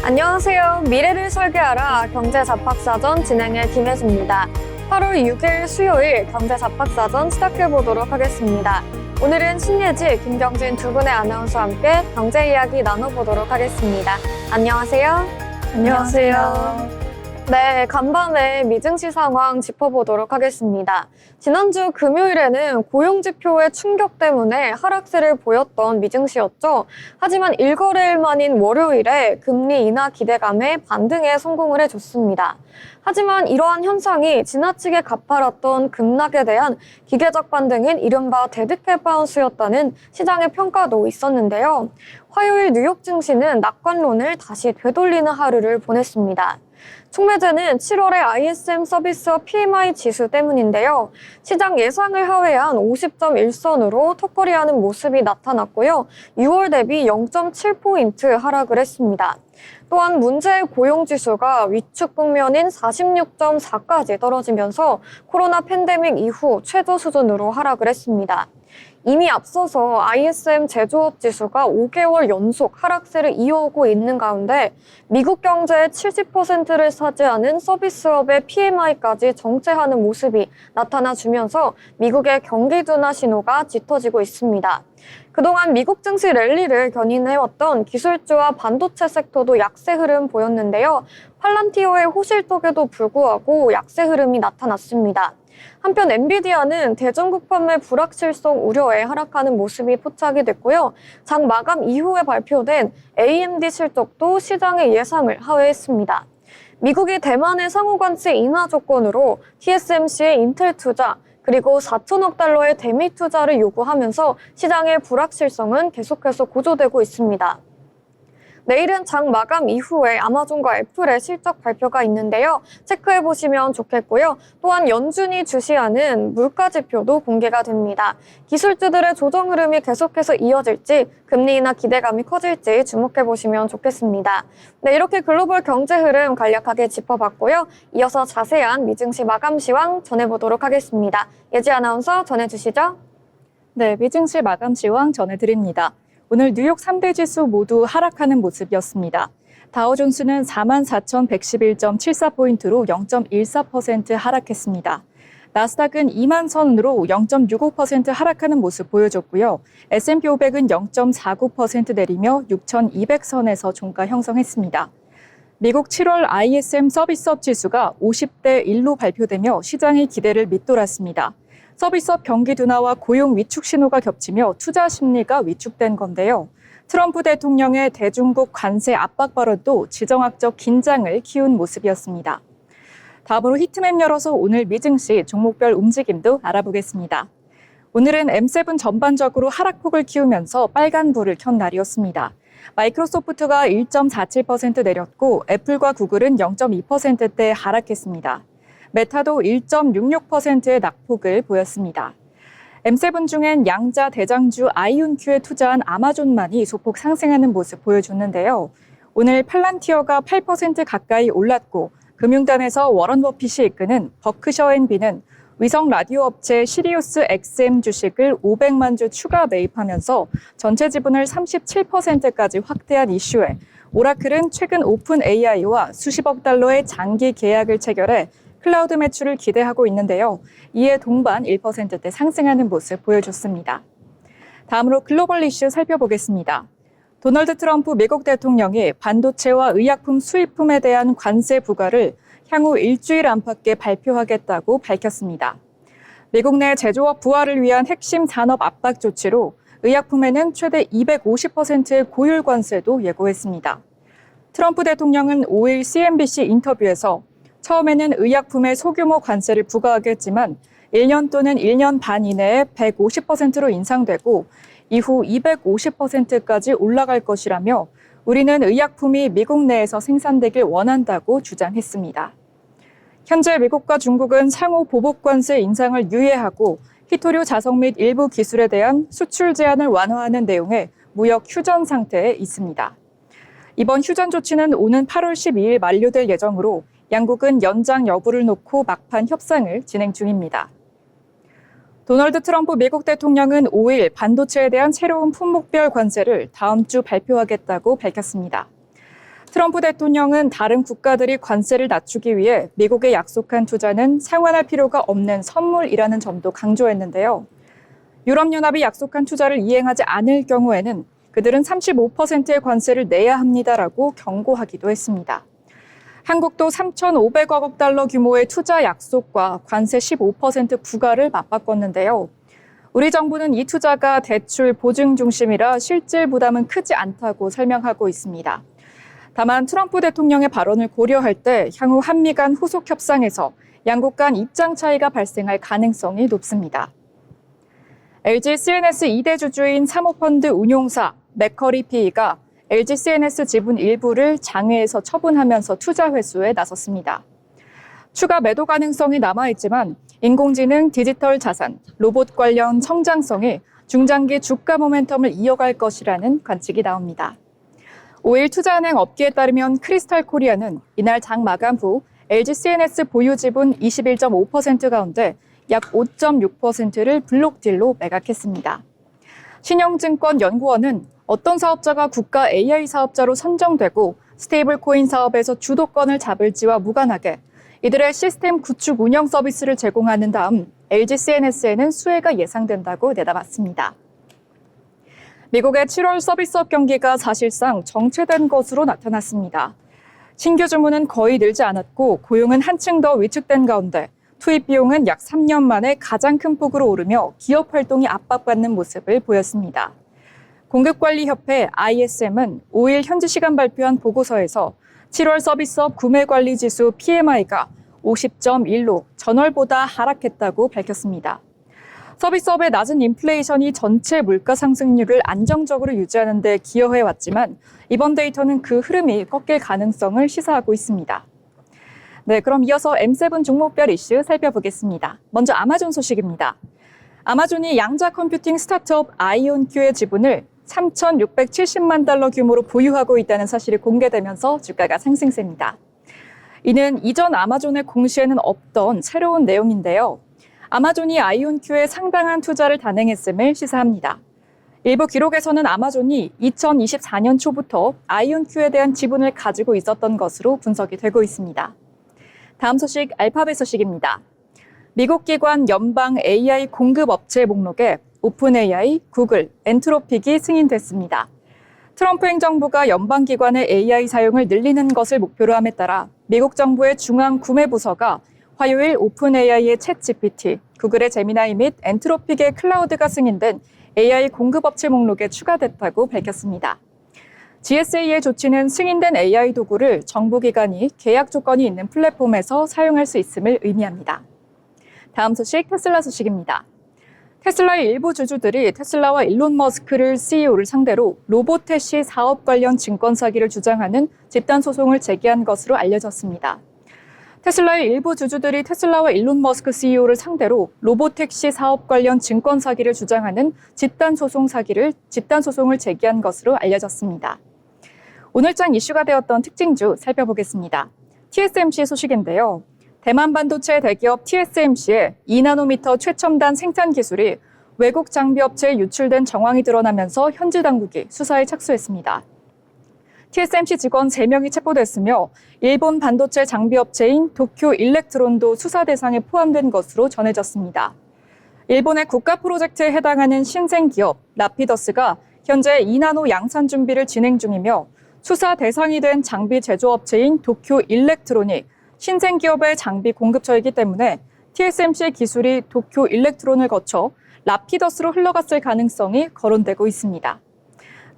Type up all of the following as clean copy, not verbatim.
안녕하세요. 미래를 설계하라 경제잡학사전 진행의 김혜수입니다. 8월 6일 수요일 경제잡학사전 시작해보도록 하겠습니다. 오늘은 신예지, 김경진 두 분의 아나운서와 함께 경제 이야기 나눠보도록 하겠습니다. 안녕하세요. 안녕하세요. 네, 간밤에 미증시 상황 짚어보도록 하겠습니다. 지난주 금요일에는 고용지표의 충격 때문에 하락세를 보였던 미증시였죠. 하지만 일거래일 만인 월요일에 금리 인하 기대감에 반등에 성공을 해줬습니다. 하지만 이러한 현상이 지나치게 가팔랐던 급락에 대한 기계적 반등인 이른바 데드캣 바운스였다는 시장의 평가도 있었는데요. 화요일 뉴욕 증시는 낙관론을 다시 되돌리는 하루를 보냈습니다. 촉매제는 7월의 ISM 서비스업 PMI 지수 때문인데요. 시장 예상을 하회한 50.1선으로 턱걸이하는 모습이 나타났고요. 6월 대비 0.7포인트 하락을 했습니다. 또한 문제의 고용지수가 위축 국면인 46.4까지 떨어지면서 코로나 팬데믹 이후 최저 수준으로 하락을 했습니다. 이미 앞서서 ISM 제조업 지수가 5개월 연속 하락세를 이어오고 있는 가운데 미국 경제의 70%를 차지하는 서비스업의 PMI까지 정체하는 모습이 나타나주면서 미국의 경기 둔화 신호가 짙어지고 있습니다. 그동안 미국 증시 랠리를 견인해왔던 기술주와 반도체 섹터도 약세 흐름 보였는데요. 팔란티어의 호실적에도 불구하고 약세 흐름이 나타났습니다. 한편 엔비디아는 대중국 판매 불확실성 우려에 하락하는 모습이 포착이 됐고요. 장 마감 이후에 발표된 AMD 실적도 시장의 예상을 하회했습니다. 미국이 대만의 상호관세 인하 조건으로 TSMC의 인텔 투자, 그리고 4천억 달러의 대미 투자를 요구하면서 시장의 불확실성은 계속해서 고조되고 있습니다. 내일은 장 마감 이후에 아마존과 애플의 실적 발표가 있는데요. 체크해보시면 좋겠고요. 또한 연준이 주시하는 물가 지표도 공개가 됩니다. 기술주들의 조정 흐름이 계속해서 이어질지 금리 인하 기대감이 커질지 주목해보시면 좋겠습니다. 네, 이렇게 글로벌 경제 흐름 간략하게 짚어봤고요. 이어서 자세한 미증시 마감 시황 전해보도록 하겠습니다. 예지 아나운서 전해주시죠. 네, 미증시 마감 시황 전해드립니다. 오늘 뉴욕 3대 지수 모두 하락하는 모습이었습니다. 다우존스는 44,111.74포인트로 0.14% 하락했습니다. 나스닥은 2만 선으로 0.65% 하락하는 모습 보여줬고요. S&P 500은 0.49% 내리며 6,200선에서 종가 형성했습니다. 미국 7월 ISM 서비스업 지수가 50대 1로 발표되며 시장의 기대를 밑돌았습니다. 서비스업 경기 둔화와 고용 위축 신호가 겹치며 투자 심리가 위축된 건데요. 트럼프 대통령의 대중국 관세 압박 발언도 지정학적 긴장을 키운 모습이었습니다. 다음으로 히트맵 열어서 오늘 미증시 종목별 움직임도 알아보겠습니다. 오늘은 M7 전반적으로 하락폭을 키우면서 빨간불을 켠 날이었습니다. 마이크로소프트가 1.47% 내렸고 애플과 구글은 0.2%대 하락했습니다. 메타도 1.66%의 낙폭을 보였습니다. M7 중엔 양자 대장주 아이온큐에 투자한 아마존만이 소폭 상승하는 모습 보여줬는데요. 오늘 팔란티어가 8% 가까이 올랐고 금융단에서 워런 버핏이 이끄는 버크셔 앤비는 위성 라디오 업체 시리우스 XM 주식을 500만 주 추가 매입하면서 전체 지분을 37%까지 확대한 이슈에 오라클은 최근 오픈 AI와 수십억 달러의 장기 계약을 체결해 클라우드 매출을 기대하고 있는데요. 이에 동반 1%대 상승하는 모습 보여줬습니다. 다음으로 글로벌 이슈 살펴보겠습니다. 도널드 트럼프 미국 대통령이 반도체와 의약품 수입품에 대한 관세 부과를 향후 일주일 안팎에 발표하겠다고 밝혔습니다. 미국 내 제조업 부활을 위한 핵심 산업 압박 조치로 의약품에는 최대 250%의 고율 관세도 예고했습니다. 트럼프 대통령은 5일 CNBC 인터뷰에서 처음에는 의약품에 소규모 관세를 부과하겠지만 1년 또는 1년 반 이내에 150%로 인상되고 이후 250%까지 올라갈 것이라며 우리는 의약품이 미국 내에서 생산되길 원한다고 주장했습니다. 현재 미국과 중국은 상호 보복 관세 인상을 유예하고 희토류 자석 및 일부 기술에 대한 수출 제한을 완화하는 내용의 무역 휴전 상태에 있습니다. 이번 휴전 조치는 오는 8월 12일 만료될 예정으로 양국은 연장 여부를 놓고 막판 협상을 진행 중입니다. 도널드 트럼프 미국 대통령은 5일 반도체에 대한 새로운 품목별 관세를 다음 주 발표하겠다고 밝혔습니다. 트럼프 대통령은 다른 국가들이 관세를 낮추기 위해 미국에 약속한 투자는 상환할 필요가 없는 선물이라는 점도 강조했는데요. 유럽연합이 약속한 투자를 이행하지 않을 경우에는 그들은 35%의 관세를 내야 합니다라고 경고하기도 했습니다. 한국도 3,500억 달러 규모의 투자 약속과 관세 15% 부과를 맞바꿨는데요. 우리 정부는 이 투자가 대출 보증 중심이라 실질 부담은 크지 않다고 설명하고 있습니다. 다만 트럼프 대통령의 발언을 고려할 때 향후 한미 간 후속 협상에서 양국 간 입장 차이가 발생할 가능성이 높습니다. LG CNS 2대 주주인 사모펀드 운용사 맥커리 PE가 LG CNS 지분 일부를 장외에서 처분하면서 투자 회수에 나섰습니다. 추가 매도 가능성이 남아있지만 인공지능, 디지털 자산, 로봇 관련 성장성이 중장기 주가 모멘텀을 이어갈 것이라는 관측이 나옵니다. 5일 투자은행 업계에 따르면 크리스탈 코리아는 이날 장 마감 후 LG CNS 보유 지분 21.5% 가운데 약 5.6%를 블록딜로 매각했습니다. 신영증권 연구원은 어떤 사업자가 국가 AI 사업자로 선정되고 스테이블 코인 사업에서 주도권을 잡을지와 무관하게 이들의 시스템 구축 운영 서비스를 제공하는 다음 LG CNS에는 수혜가 예상된다고 내다봤습니다. 미국의 7월 서비스업 경기가 사실상 정체된 것으로 나타났습니다. 신규 주문은 거의 늘지 않았고 고용은 한층 더 위축된 가운데 투입 비용은 약 3년 만에 가장 큰 폭으로 오르며 기업 활동이 압박받는 모습을 보였습니다. 공급관리협회 ISM은 5일 현지 시간 발표한 보고서에서 7월 서비스업 구매관리지수 PMI가 50.1로 전월보다 하락했다고 밝혔습니다. 서비스업의 낮은 인플레이션이 전체 물가 상승률을 안정적으로 유지하는 데 기여해왔지만 이번 데이터는 그 흐름이 꺾일 가능성을 시사하고 있습니다. 네, 그럼 이어서 M7 종목별 이슈 살펴보겠습니다. 먼저 아마존 소식입니다. 아마존이 양자 컴퓨팅 스타트업 아이온큐의 지분을 3,670만 달러 규모로 보유하고 있다는 사실이 공개되면서 주가가 상승세입니다. 이는 이전 아마존의 공시에는 없던 새로운 내용인데요. 아마존이 아이온큐에 상당한 투자를 단행했음을 시사합니다. 일부 기록에서는 아마존이 2024년 초부터 아이온큐에 대한 지분을 가지고 있었던 것으로 분석이 되고 있습니다. 다음 소식 알파벳 소식입니다. 미국 기관 연방 AI 공급 업체 목록에 오픈AI, 구글, 엔트로픽이 승인됐습니다. 트럼프 행정부가 연방기관의 AI 사용을 늘리는 것을 목표로 함에 따라 미국 정부의 중앙구매부서가 화요일 오픈AI의 챗GPT, 구글의 제미나이 및 엔트로픽의 클라우드가 승인된 AI 공급업체 목록에 추가됐다고 밝혔습니다. GSA의 조치는 승인된 AI 도구를 정부기관이 계약 조건이 있는 플랫폼에서 사용할 수 있음을 의미합니다. 다음 소식 테슬라 소식입니다. 테슬라의 일부 주주들이 테슬라와 일론 머스크를 CEO를 상대로 로보택시 사업 관련 증권 사기를 주장하는 집단 소송을 제기한 것으로 알려졌습니다. 테슬라의 일부 주주들이 테슬라와 일론 머스크 CEO를 상대로 로보택시 사업 관련 증권 사기를 주장하는 집단 소송을 제기한 것으로 알려졌습니다. 오늘장 이슈가 되었던 특징주 살펴보겠습니다. TSMC 소식인데요. 대만 반도체 대기업 TSMC의 2나노미터 최첨단 생산 기술이 외국 장비업체에 유출된 정황이 드러나면서 현지 당국이 수사에 착수했습니다. TSMC 직원 3명이 체포됐으며 일본 반도체 장비업체인 도쿄 일렉트론도 수사 대상에 포함된 것으로 전해졌습니다. 일본의 국가 프로젝트에 해당하는 신생기업 라피더스가 현재 2나노 양산 준비를 진행 중이며 수사 대상이 된 장비 제조업체인 도쿄 일렉트론이 신생기업의 장비 공급처이기 때문에 TSMC의 기술이 도쿄 일렉트론을 거쳐 라피더스로 흘러갔을 가능성이 거론되고 있습니다.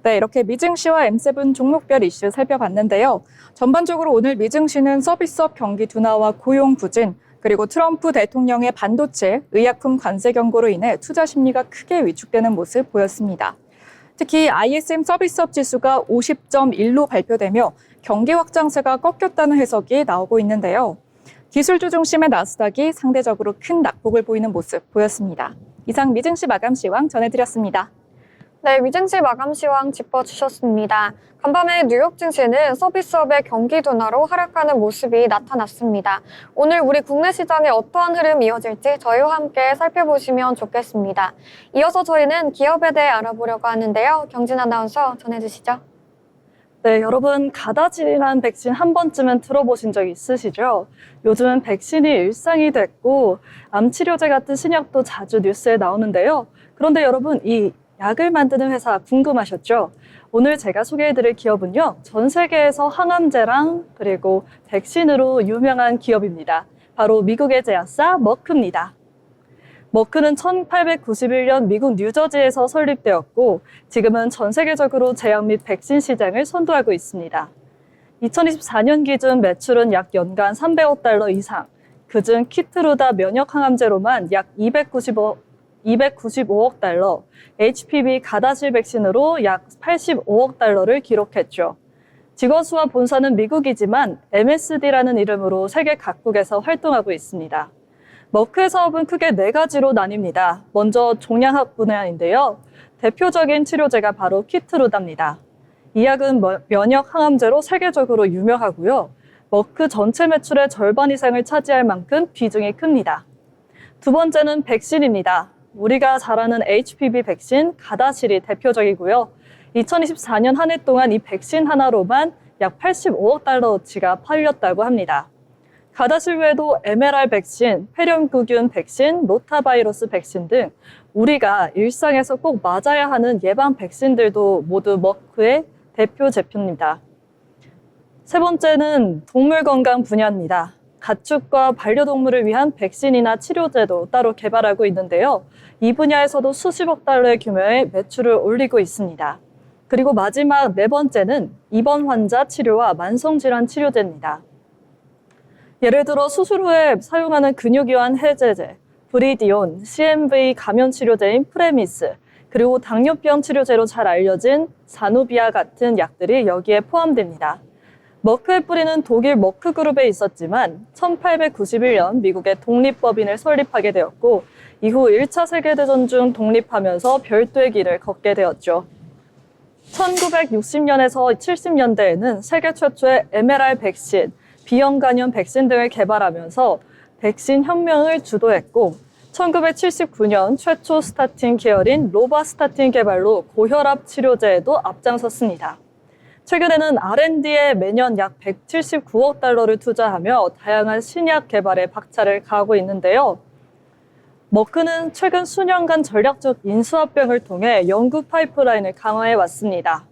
네, 이렇게 미증시와 M7 종목별 이슈 살펴봤는데요. 전반적으로 오늘 미증시는 서비스업 경기 둔화와 고용 부진, 그리고 트럼프 대통령의 반도체, 의약품 관세 경고로 인해 투자 심리가 크게 위축되는 모습 보였습니다. 특히 ISM 서비스업 지수가 50.1로 발표되며 경기 확장세가 꺾였다는 해석이 나오고 있는데요. 기술주 중심의 나스닥이 상대적으로 큰 낙폭을 보이는 모습 보였습니다. 이상 미증시 마감 시황 전해드렸습니다. 네, 미증시 마감 시황 짚어주셨습니다. 간밤에 뉴욕 증시는 서비스업의 경기 둔화로 하락하는 모습이 나타났습니다. 오늘 우리 국내 시장에 어떠한 흐름이 이어질지 저희와 함께 살펴보시면 좋겠습니다. 이어서 저희는 기업에 대해 알아보려고 하는데요. 경진 아나운서 전해주시죠. 네, 여러분 가다질이란 백신 한 번쯤은 들어보신 적 있으시죠? 요즘은 백신이 일상이 됐고 암 치료제 같은 신약도 자주 뉴스에 나오는데요. 그런데 여러분 이 약을 만드는 회사 궁금하셨죠? 오늘 제가 소개해드릴 기업은요. 전 세계에서 항암제랑 그리고 백신으로 유명한 기업입니다. 바로 미국의 제약사 머크입니다. 머크는 1891년 미국 뉴저지에서 설립되었고 지금은 전 세계적으로 제약 및 백신 시장을 선도하고 있습니다. 2024년 기준 매출은 약 연간 300억 달러 이상, 그중 키트루다 면역 항암제로만 약 295억 달러, HPV 가다실 백신으로 약 85억 달러를 기록했죠. 직원수와 본사는 미국이지만 MSD라는 이름으로 세계 각국에서 활동하고 있습니다. 머크의 사업은 크게 4가지로 나뉩니다. 먼저 종양학 분야인데요. 대표적인 치료제가 바로 키트루다입니다. 이 약은 면역 항암제로 세계적으로 유명하고요. 머크 전체 매출의 절반 이상을 차지할 만큼 비중이 큽니다. 두 번째는 백신입니다. 우리가 잘 아는 HPV 백신 가다실이 대표적이고요. 2024년 한 해 동안 이 백신 하나로만 약 85억 달러어치가 팔렸다고 합니다. 가다실 외에도 MLR 백신, 폐렴구균 백신, 로타바이러스 백신 등 우리가 일상에서 꼭 맞아야 하는 예방 백신들도 모두 머크의 대표 제품입니다. 세 번째는 동물 건강 분야입니다. 가축과 반려동물을 위한 백신이나 치료제도 따로 개발하고 있는데요. 이 분야에서도 수십억 달러의 규모의 매출을 올리고 있습니다. 그리고 마지막 4번째는 입원 환자 치료와 만성질환 치료제입니다. 예를 들어 수술 후에 사용하는 근육이완 해제제, 브리디온, CMV 감염 치료제인 프레미스, 그리고 당뇨병 치료제로 잘 알려진 사누비아 같은 약들이 여기에 포함됩니다. 머크의 뿌리는 독일 머크 그룹에 있었지만 1891년 미국의 독립법인을 설립하게 되었고 이후 1차 세계대전 중 독립하면서 별도의 길을 걷게 되었죠. 1960년에서 70년대에는 세계 최초의 MLR 백신, B형 간염 백신 등을 개발하면서 백신 혁명을 주도했고 1979년 최초 스타틴 계열인 로바스타틴 개발로 고혈압 치료제에도 앞장섰습니다. 최근에는 R&D에 매년 약 179억 달러를 투자하며 다양한 신약 개발에 박차를 가하고 있는데요. 머크는 최근 수년간 전략적 인수합병을 통해 연구 파이프라인을 강화해 왔습니다.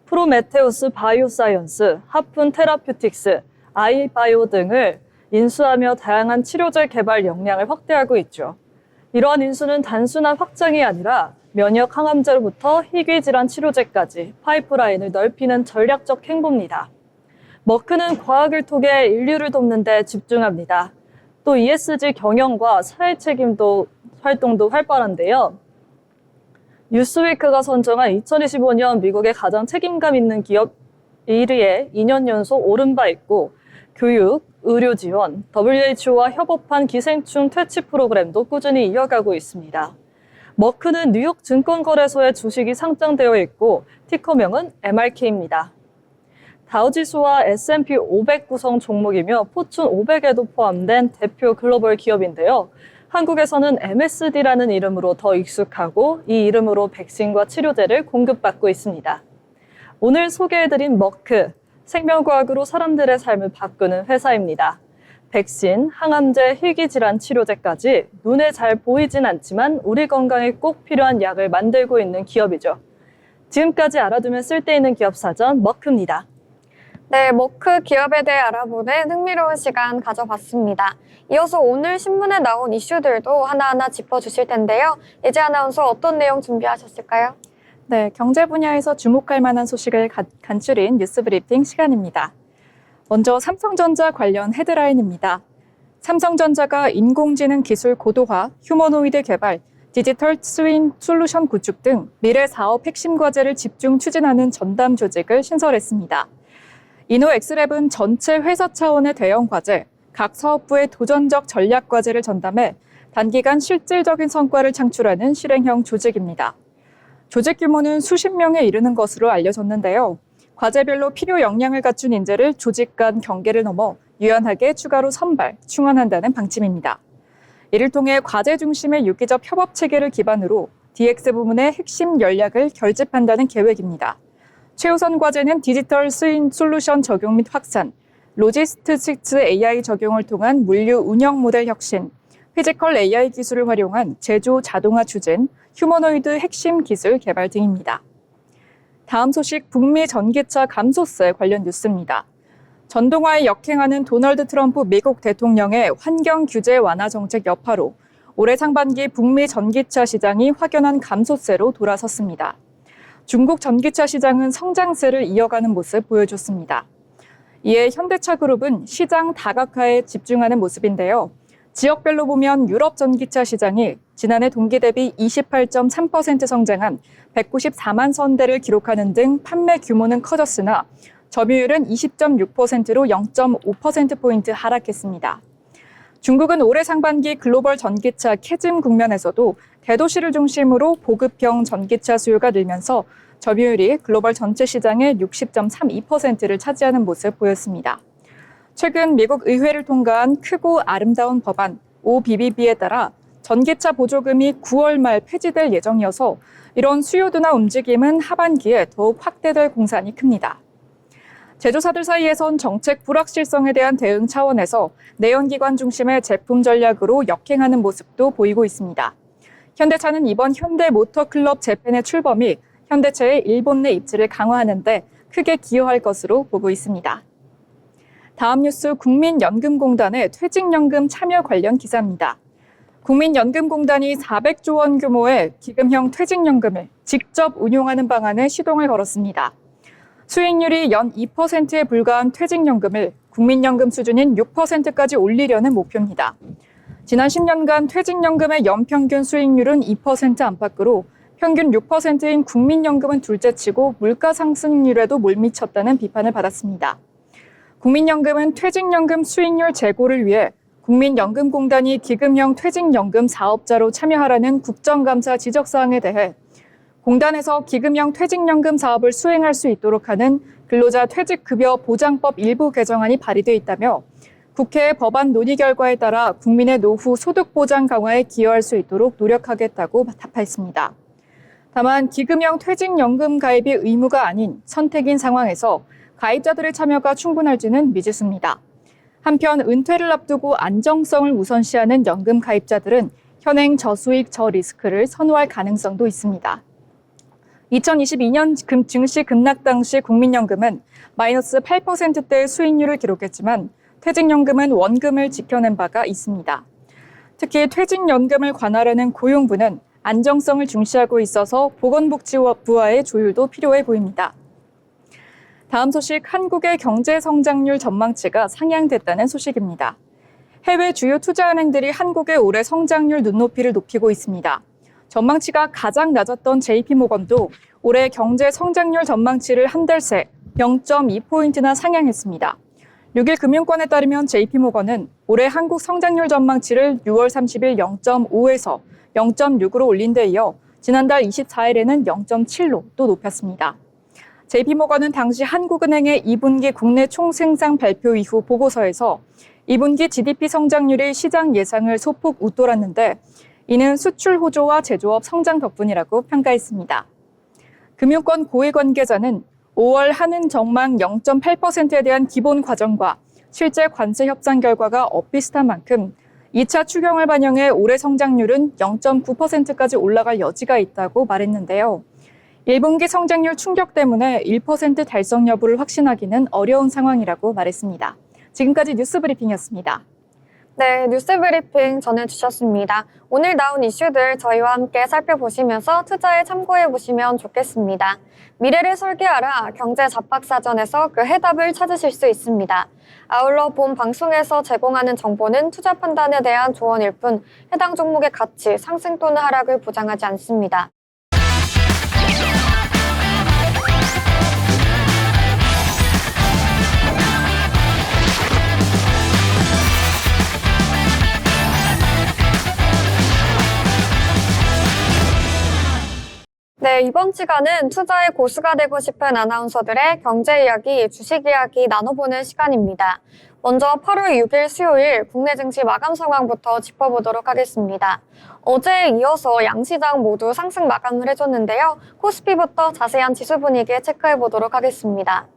프로메테우스 바이오사이언스, 하푼 테라퓨틱스, 아이바이오 등을 인수하며 다양한 치료제 개발 역량을 확대하고 있죠. 이러한 인수는 단순한 확장이 아니라 면역 항암제로부터 희귀질환 치료제까지 파이프라인을 넓히는 전략적 행보입니다. 머크는 과학을 통해 인류를 돕는 데 집중합니다. 또 ESG 경영과 사회 책임도 활동도 활발한데요. 뉴스위크가 선정한 2025년 미국의 가장 책임감 있는 기업 1위에 2년 연속 오른 바 있고 교육, 의료 지원, WHO와 협업한 기생충 퇴치 프로그램도 꾸준히 이어가고 있습니다. 머크는 뉴욕 증권거래소에 주식이 상장되어 있고 티커명은 MRK입니다. 다우지수와 S&P 500 구성 종목이며 포춘 500에도 포함된 대표 글로벌 기업인데요. 한국에서는 MSD라는 이름으로 더 익숙하고 이 이름으로 백신과 치료제를 공급받고 있습니다. 오늘 소개해드린 머크, 생명과학으로 사람들의 삶을 바꾸는 회사입니다. 백신, 항암제, 희귀질환 치료제까지 눈에 잘 보이진 않지만 우리 건강에 꼭 필요한 약을 만들고 있는 기업이죠. 지금까지 알아두면 쓸데있는 기업 사전 머크입니다. 네, 머크 기업에 대해 알아보는 흥미로운 시간 가져봤습니다. 이어서 오늘 신문에 나온 이슈들도 하나하나 짚어주실 텐데요. 예지 아나운서 어떤 내용 준비하셨을까요? 네, 경제 분야에서 주목할 만한 소식을 간추린 뉴스 브리핑 시간입니다. 먼저 삼성전자 관련 헤드라인입니다. 삼성전자가 인공지능 기술 고도화, 휴머노이드 개발, 디지털 트윈 솔루션 구축 등 미래 사업 핵심 과제를 집중 추진하는 전담 조직을 신설했습니다. 이노엑스랩은 전체 회사 차원의 대형 과제, 각 사업부의 도전적 전략 과제를 전담해 단기간 실질적인 성과를 창출하는 실행형 조직입니다. 조직 규모는 수십 명에 이르는 것으로 알려졌는데요. 과제별로 필요 역량을 갖춘 인재를 조직 간 경계를 넘어 유연하게 추가로 선발, 충원한다는 방침입니다. 이를 통해 과제 중심의 유기적 협업 체계를 기반으로 DX 부문의 핵심 전략을 결집한다는 계획입니다. 최우선 과제는 디지털 스인 솔루션 적용 및 확산, 로지스틱스 AI 적용을 통한 물류 운영 모델 혁신, 피지컬 AI 기술을 활용한 제조 자동화 추진, 휴머노이드 핵심 기술 개발 등입니다. 다음 소식 북미 전기차 감소세 관련 뉴스입니다. 전동화에 역행하는 도널드 트럼프 미국 대통령의 환경 규제 완화 정책 여파로 올해 상반기 북미 전기차 시장이 확연한 감소세로 돌아섰습니다. 중국 전기차 시장은 성장세를 이어가는 모습 보여줬습니다. 이에 현대차 그룹은 시장 다각화에 집중하는 모습인데요. 지역별로 보면 유럽 전기차 시장이 지난해 동기 대비 28.3% 성장한 194만 선 대를 기록하는 등 판매 규모는 커졌으나 점유율은 20.6%로 0.5%포인트 하락했습니다. 중국은 올해 상반기 글로벌 전기차 캐즘 국면에서도 대도시를 중심으로 보급형 전기차 수요가 늘면서 점유율이 글로벌 전체 시장의 60.32%를 차지하는 모습 보였습니다. 최근 미국 의회를 통과한 크고 아름다운 법안 OBBB에 따라 전기차 보조금이 9월 말 폐지될 예정이어서 이런 수요도나 움직임은 하반기에 더욱 확대될 공산이 큽니다. 제조사들 사이에선 정책 불확실성에 대한 대응 차원에서 내연기관 중심의 제품 전략으로 역행하는 모습도 보이고 있습니다. 현대차는 이번 현대모터클럽 재팬의 출범이 현대차의 일본 내 입지를 강화하는 데 크게 기여할 것으로 보고 있습니다. 다음 뉴스 국민연금공단의 퇴직연금 참여 관련 기사입니다. 국민연금공단이 400조 원 규모의 기금형 퇴직연금을 직접 운용하는 방안에 시동을 걸었습니다. 수익률이 연 2%에 불과한 퇴직연금을 국민연금 수준인 6%까지 올리려는 목표입니다. 지난 10년간 퇴직연금의 연평균 수익률은 2% 안팎으로 평균 6%인 국민연금은 둘째치고 물가 상승률에도 못 미쳤다는 비판을 받았습니다. 국민연금은 퇴직연금 수익률 제고를 위해 국민연금공단이 기금형 퇴직연금 사업자로 참여하라는 국정감사 지적사항에 대해 공단에서 기금형 퇴직연금 사업을 수행할 수 있도록 하는 근로자 퇴직급여 보장법 일부 개정안이 발의돼 있다며 국회의 법안 논의 결과에 따라 국민의 노후 소득 보장 강화에 기여할 수 있도록 노력하겠다고 답했습니다. 다만 기금형 퇴직연금 가입이 의무가 아닌 선택인 상황에서 가입자들의 참여가 충분할지는 미지수입니다. 한편 은퇴를 앞두고 안정성을 우선시하는 연금 가입자들은 현행 저수익 저리스크를 선호할 가능성도 있습니다. 2022년 증시 급락 당시 국민연금은 마이너스 8%대의 수익률을 기록했지만 퇴직연금은 원금을 지켜낸 바가 있습니다. 특히 퇴직연금을 관할하는 고용부는 안정성을 중시하고 있어서 보건복지부와의 조율도 필요해 보입니다. 다음 소식 한국의 경제 성장률 전망치가 상향됐다는 소식입니다. 해외 주요 투자은행들이 한국의 올해 성장률 눈높이를 높이고 있습니다. 전망치가 가장 낮았던 JP모건도 올해 경제 성장률 전망치를 한 달 새 0.2포인트나 상향했습니다. 6일 금융권에 따르면 JP모건은 올해 한국 성장률 전망치를 6월 30일 0.5에서 0.6으로 올린 데 이어 지난달 24일에는 0.7로 또 높였습니다. JP모건은 당시 한국은행의 2분기 국내 총생산 발표 이후 보고서에서 2분기 GDP 성장률이 시장 예상을 소폭 웃돌았는데 이는 수출 호조와 제조업 성장 덕분이라고 평가했습니다. 금융권 고위 관계자는 5월 한은 전망 0.8%에 대한 기본 과정과 실제 관세 협상 결과가 엇비슷한 만큼 2차 추경을 반영해 올해 성장률은 0.9%까지 올라갈 여지가 있다고 말했는데요. 1분기 성장률 충격 때문에 1% 달성 여부를 확신하기는 어려운 상황이라고 말했습니다. 지금까지 뉴스 브리핑이었습니다. 네, 뉴스 브리핑 전해주셨습니다. 오늘 나온 이슈들 저희와 함께 살펴보시면서 투자에 참고해보시면 좋겠습니다. 미래를 설계하라 경제 잡박사전에서 그 해답을 찾으실 수 있습니다. 아울러 본 방송에서 제공하는 정보는 투자 판단에 대한 조언일 뿐 해당 종목의 가치, 상승 또는 하락을 보장하지 않습니다. 네, 네, 이번 시간은 투자의 고수가 되고 싶은 아나운서들의 경제 이야기, 주식 이야기 나눠보는 시간입니다. 먼저 8월 6일 수요일 국내 증시 마감 상황부터 짚어보도록 하겠습니다. 어제에 이어서 양시장 모두 상승 마감을 해줬는데요. 코스피부터 자세한 지수 분위기 체크해보도록 하겠습니다.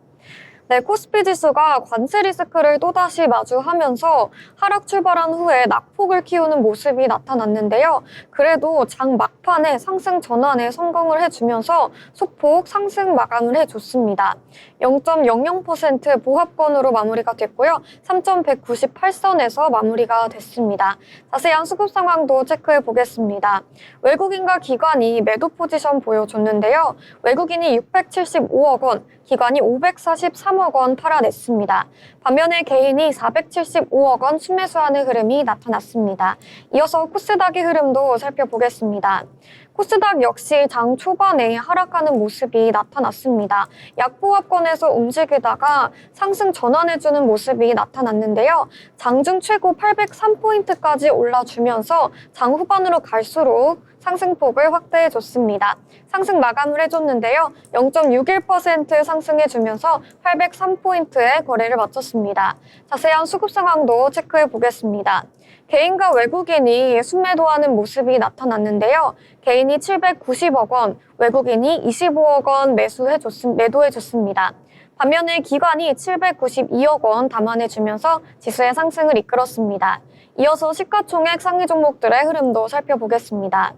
네, 코스피 지수가 관세 리스크를 또다시 마주하면서 하락 출발한 후에 낙폭을 키우는 모습이 나타났는데요. 그래도 장 막판에 상승 전환에 성공을 해주면서 소폭 상승 마감을 해줬습니다. 0.00% 보합권으로 마무리가 됐고요. 3,198선에서 마무리가 됐습니다. 자세한 수급 상황도 체크해 보겠습니다. 외국인과 기관이 매도 포지션 보여줬는데요. 외국인이 675억 원, 기관이 543억 원 팔아냈습니다. 반면에 개인이 475억 원 순매수하는 흐름이 나타났습니다. 이어서 코스닥의 흐름도 살펴보겠습니다. 코스닥 역시 장 초반에 하락하는 모습이 나타났습니다. 약보합권에서 움직이다가 상승 전환해주는 모습이 나타났는데요. 장중 최고 803포인트까지 올라주면서 장 후반으로 갈수록 상승폭을 확대해줬습니다. 상승 마감을 해줬는데요. 0.61% 상승해주면서 803포인트의 거래를 마쳤습니다. 자세한 수급 상황도 체크해 보겠습니다. 개인과 외국인이 순매도하는 모습이 나타났는데요. 개인이 790억 원, 외국인이 25억 원 매도해줬습니다. 반면에 기관이 792억 원 담아내주면서 지수의 상승을 이끌었습니다. 이어서 시가총액 상위 종목들의 흐름도 살펴보겠습니다.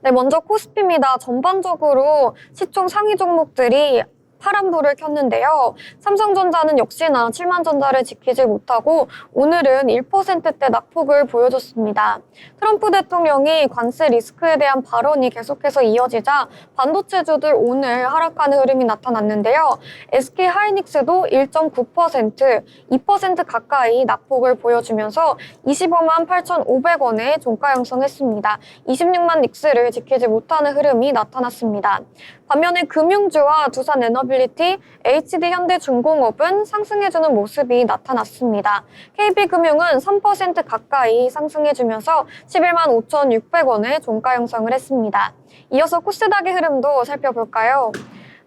네, 먼저 코스피입니다. 전반적으로 시총 상위 종목들이 파란불을 켰는데요. 삼성전자는 역시나 7만전자를 지키지 못하고 오늘은 1%대 낙폭을 보여줬습니다. 트럼프 대통령이 관세 리스크에 대한 발언이 계속해서 이어지자 반도체주들 오늘 하락하는 흐름이 나타났는데요. SK하이닉스도 1.9%, 2% 가까이 낙폭을 보여주면서 25만 8,500원에 종가 형성했습니다. 26만 닉스를 지키지 못하는 흐름이 나타났습니다. 반면에 금융주와 두산에너빌리티, HD현대중공업은 상승해주는 모습이 나타났습니다. KB금융은 3% 가까이 상승해주면서 11만 5,600원의 종가 형성을 했습니다. 이어서 코스닥의 흐름도 살펴볼까요?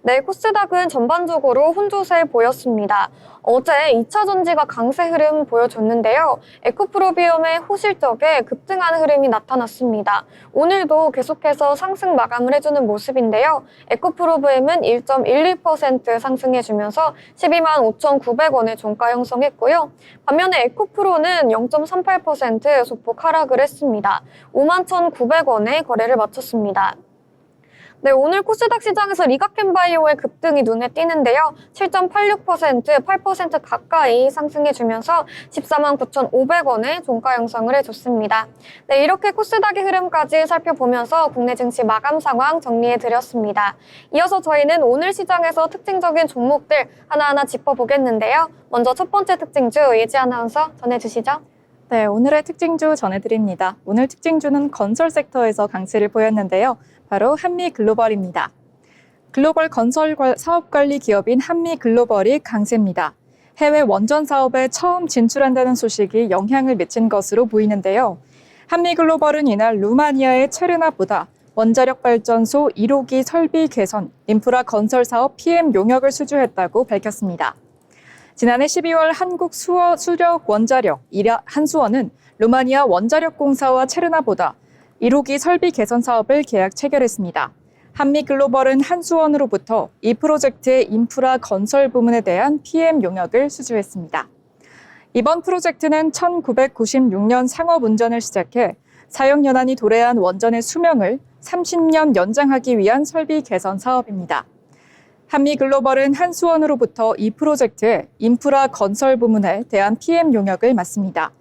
네, 코스닥은 전반적으로 혼조세 보였습니다. 어제 2차 전지가 강세 흐름 보여줬는데요. 에코프로비움의 호실적에 급등하는 흐름이 나타났습니다. 오늘도 계속해서 상승 마감을 해주는 모습인데요. 에코프로비움은 1.11% 상승해주면서 12만 5,900원의 종가 형성했고요. 반면에 에코프로는 0.38% 소폭 하락을 했습니다. 5만 1,900원의 거래를 마쳤습니다. 네, 오늘 코스닥 시장에서 리가켄바이오의 급등이 눈에 띄는데요. 7.86%, 8% 가까이 상승해주면서 14만 9,500원의 종가 형성을 해줬습니다. 네, 이렇게 코스닥의 흐름까지 살펴보면서 국내 증시 마감 상황 정리해드렸습니다. 이어서 저희는 오늘 시장에서 특징적인 종목들 하나하나 짚어보겠는데요. 먼저 첫 번째 특징주 예지 아나운서 전해주시죠. 네, 오늘의 특징주 전해드립니다. 오늘 특징주는 건설 섹터에서 강세를 보였는데요. 바로 한미글로벌입니다. 글로벌 건설 사업관리 기업인 한미글로벌이 강세입니다. 해외 원전 사업에 처음 진출한다는 소식이 영향을 미친 것으로 보이는데요. 한미글로벌은 이날 루마니아의 체르나보다 원자력 발전소 1호기 설비 개선, 인프라 건설 사업 PM 용역을 수주했다고 밝혔습니다. 지난해 12월 한국 수력 원자력 한수원은 루마니아 원자력 공사와 체르나보다 1호기 설비 개선 사업을 계약 체결했습니다. 한미글로벌은 한수원으로부터 이 프로젝트의 인프라 건설 부문에 대한 PM 용역을 수주했습니다. 이번 프로젝트는 1996년 상업 운전을 시작해 사용 연한이 도래한 원전의 수명을 30년 연장하기 위한 설비 개선 사업입니다. 한미글로벌은 한수원으로부터 이 프로젝트의 인프라 건설 부문에 대한 PM 용역을 맡습니다.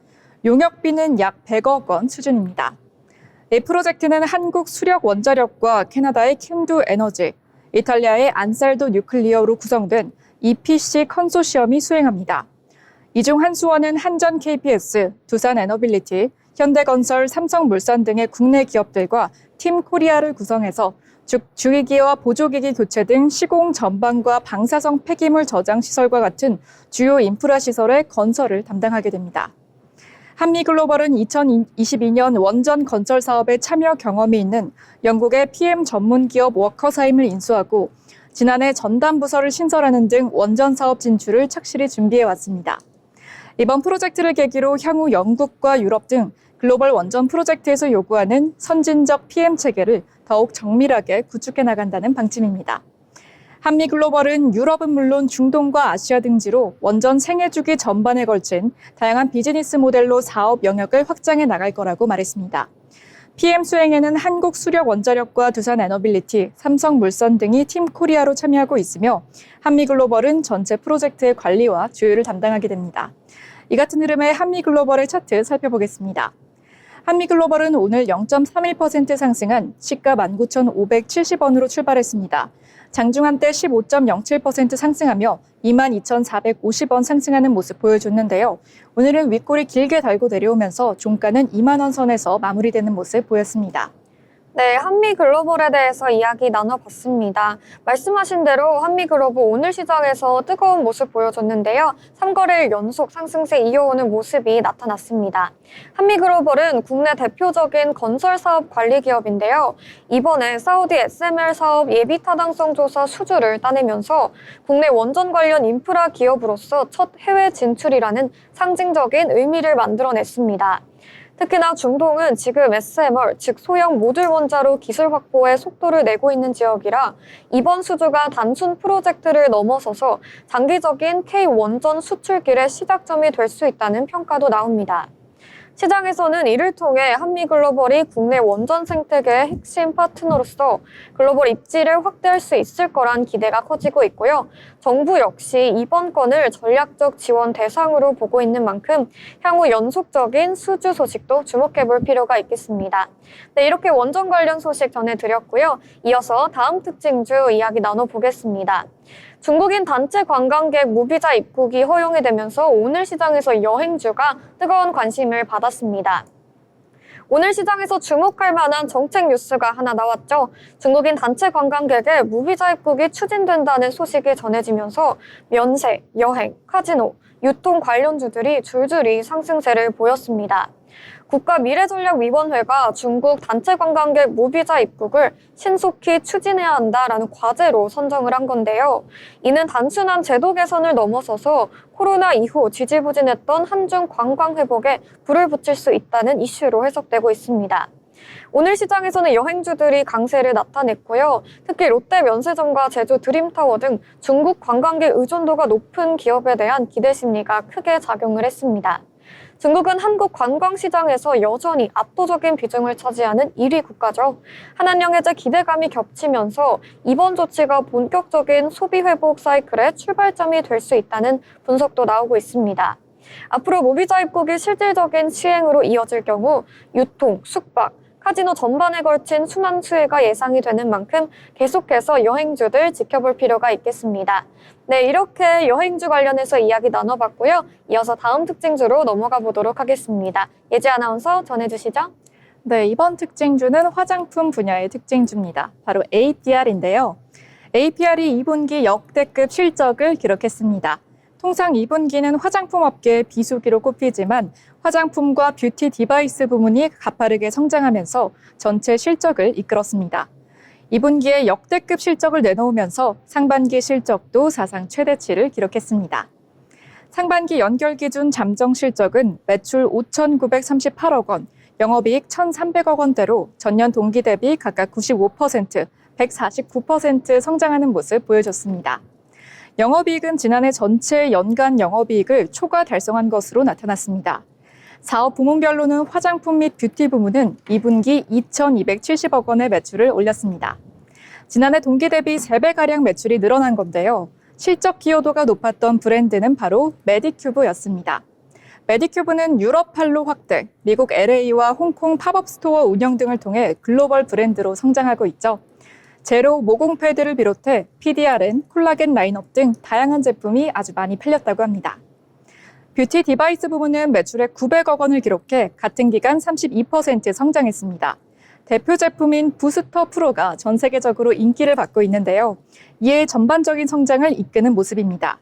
용역비는 약 100억 원 수준입니다. 이 프로젝트는 한국 수력 원자력과 캐나다의 캔두 에너지, 이탈리아의 안살도 뉴클리어로 구성된 EPC 컨소시엄이 수행합니다. 이 중 한수원은 한전 KPS, 두산 에너빌리티, 현대건설, 삼성물산 등의 국내 기업들과 팀 코리아를 구성해서 주기기와 보조기기 교체 등 시공 전방과 방사성 폐기물 저장 시설과 같은 주요 인프라 시설의 건설을 담당하게 됩니다. 한미글로벌은 2022년 원전 건설 사업에 참여 경험이 있는 영국의 PM 전문 기업 워커사임을 인수하고 지난해 전담 부서를 신설하는 등 원전 사업 진출을 착실히 준비해 왔습니다. 이번 프로젝트를 계기로 향후 영국과 유럽 등 글로벌 원전 프로젝트에서 요구하는 선진적 PM 체계를 더욱 정밀하게 구축해 나간다는 방침입니다. 한미글로벌은 유럽은 물론 중동과 아시아 등지로 원전 생애주기 전반에 걸친 다양한 비즈니스 모델로 사업 영역을 확장해 나갈 거라고 말했습니다. PM 수행에는 한국수력원자력과 두산에너빌리티, 삼성물산 등이 팀 코리아로 참여하고 있으며 한미글로벌은 전체 프로젝트의 관리와 주요를 담당하게 됩니다. 이 같은 흐름의 한미글로벌의 차트 살펴보겠습니다. 한미글로벌은 오늘 0.31% 상승한 시가 19,570원으로 출발했습니다. 장중한 때 15.07% 상승하며 22,450원 상승하는 모습 보여줬는데요. 오늘은 윗골이 길게 달고 내려오면서 종가는 2만 원 선에서 마무리되는 모습 보였습니다. 네, 한미글로벌에 대해서 이야기 나눠봤습니다. 말씀하신 대로 한미글로벌 오늘 시장에서 뜨거운 모습 보여줬는데요. 3거래일 연속 상승세 이어오는 모습이 나타났습니다. 한미글로벌은 국내 대표적인 건설사업 관리기업인데요. 이번에 사우디 SMR 사업 예비타당성 조사 수주를 따내면서 국내 원전 관련 인프라 기업으로서 첫 해외 진출이라는 상징적인 의미를 만들어냈습니다. 특히나 중동은 지금 SMR, 즉 소형 모듈 원자로 기술 확보에 속도를 내고 있는 지역이라 이번 수주가 단순 프로젝트를 넘어서서 장기적인 K-원전 수출길의 시작점이 될 수 있다는 평가도 나옵니다. 시장에서는 이를 통해 한미글로벌이 국내 원전 생태계의 핵심 파트너로서 글로벌 입지를 확대할 수 있을 거란 기대가 커지고 있고요. 정부 역시 이번 건을 전략적 지원 대상으로 보고 있는 만큼 향후 연속적인 수주 소식도 주목해 볼 필요가 있겠습니다. 네, 이렇게 원전 관련 소식 전해드렸고요. 이어서 다음 특징주 이야기 나눠보겠습니다. 중국인 단체 관광객 무비자 입국이 허용이 되면서 오늘 시장에서 여행주가 뜨거운 관심을 받았습니다. 오늘 시장에서 주목할 만한 정책 뉴스가 하나 나왔죠. 중국인 단체 관광객의 무비자 입국이 추진된다는 소식이 전해지면서 면세, 여행, 카지노, 유통 관련주들이 줄줄이 상승세를 보였습니다. 국가미래전략위원회가 중국 단체 관광객 무비자 입국을 신속히 추진해야 한다라는 과제로 선정을 한 건데요. 이는 단순한 제도 개선을 넘어서서 코로나 이후 지지부진했던 한중 관광 회복에 불을 붙일 수 있다는 이슈로 해석되고 있습니다. 오늘 시장에서는 여행주들이 강세를 나타냈고요. 특히 롯데 면세점과 제주 드림타워 등 중국 관광객 의존도가 높은 기업에 대한 기대 심리가 크게 작용을 했습니다. 중국은 한국 관광시장에서 여전히 압도적인 비중을 차지하는 1위 국가죠. 한한령해제 기대감이 겹치면서 이번 조치가 본격적인 소비 회복 사이클의 출발점이 될 수 있다는 분석도 나오고 있습니다. 앞으로 무비자 입국이 실질적인 시행으로 이어질 경우 유통, 숙박, 카지노 전반에 걸친 순환 수혜가 예상이 되는 만큼 계속해서 여행주들 지켜볼 필요가 있겠습니다. 네, 이렇게 여행주 관련해서 이야기 나눠봤고요. 이어서 다음 특징주로 넘어가 보도록 하겠습니다. 예지 아나운서 전해주시죠. 네, 이번 특징주는 화장품 분야의 특징주입니다. 바로 APR인데요. APR이 2분기 역대급 실적을 기록했습니다. 통상 2분기는 화장품 업계의 비수기로 꼽히지만 화장품과 뷰티 디바이스 부문이 가파르게 성장하면서 전체 실적을 이끌었습니다. 2분기에 역대급 실적을 내놓으면서 상반기 실적도 사상 최대치를 기록했습니다. 상반기 연결 기준 잠정 실적은 매출 5,938억 원, 영업이익 1,300억 원대로 전년 동기 대비 각각 95%, 149% 성장하는 모습 보여줬습니다. 영업이익은 지난해 전체 연간 영업이익을 초과 달성한 것으로 나타났습니다. 사업 부문별로는 화장품 및 뷰티 부문은 2분기 2,270억 원의 매출을 올렸습니다. 지난해 동기 대비 3배가량 매출이 늘어난 건데요. 실적 기여도가 높았던 브랜드는 바로 메디큐브였습니다. 메디큐브는 유럽판로 확대, 미국 LA와 홍콩 팝업 스토어 운영 등을 통해 글로벌 브랜드로 성장하고 있죠. 제로 모공 패드를 비롯해 PDRN, 콜라겐 라인업 등 다양한 제품이 아주 많이 팔렸다고 합니다. 뷰티 디바이스 부문은 매출액 900억 원을 기록해 같은 기간 32% 성장했습니다. 대표 제품인 부스터 프로가 전 세계적으로 인기를 받고 있는데요. 이에 전반적인 성장을 이끄는 모습입니다.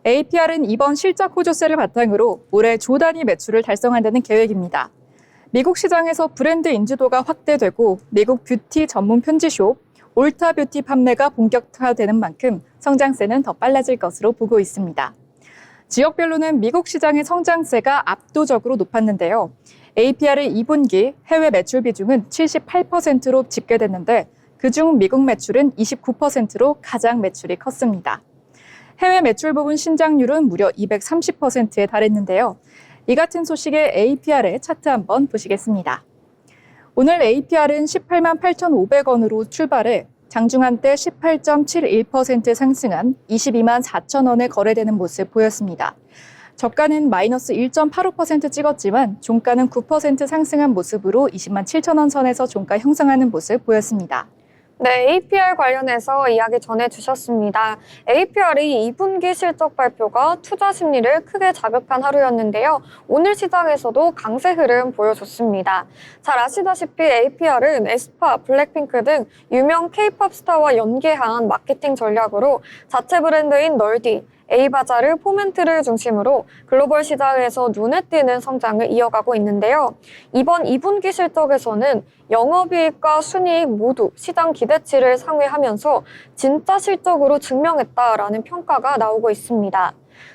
APR은 이번 실적 호조세를 바탕으로 올해 조 단위 매출을 달성한다는 계획입니다. 미국 시장에서 브랜드 인지도가 확대되고 미국 뷰티 전문 편지숍, 올타 뷰티 판매가 본격화되는 만큼 성장세는 더 빨라질 것으로 보고 있습니다. 지역별로는 미국 시장의 성장세가 압도적으로 높았는데요. APR의 2분기 해외 매출 비중은 78%로 집계됐는데 그중 미국 매출은 29%로 가장 매출이 컸습니다. 해외 매출 부분 신장률은 무려 230%에 달했는데요. 이 같은 소식에 APR의 차트 한번 보시겠습니다. 오늘 APR은 18만 8,500원으로 출발해 장중한 때 18.71% 상승한 22만 4천 원에 거래되는 모습 보였습니다. 저가는 마이너스 1.85% 찍었지만 종가는 9% 상승한 모습으로 20만 7천 원 선에서 종가 형성하는 모습 보였습니다. 네, APR 관련해서 이야기 전해주셨습니다. APR이 2분기 실적 발표가 투자 심리를 크게 자극한 하루였는데요. 오늘 시장에서도 강세 흐름 보여줬습니다. 잘 아시다시피 APR은 에스파, 블랙핑크 등 유명 K-팝 스타와 연계한 마케팅 전략으로 자체 브랜드인 널디, 에이바자르, 포멘트를 중심으로 글로벌 시장에서 눈에 띄는 성장을 이어가고 있는데요. 이번 2분기 실적에서는 영업이익과 순이익 모두 시장 기대치를 상회하면서 진짜 실적으로 증명했다라는 평가가 나오고 있습니다.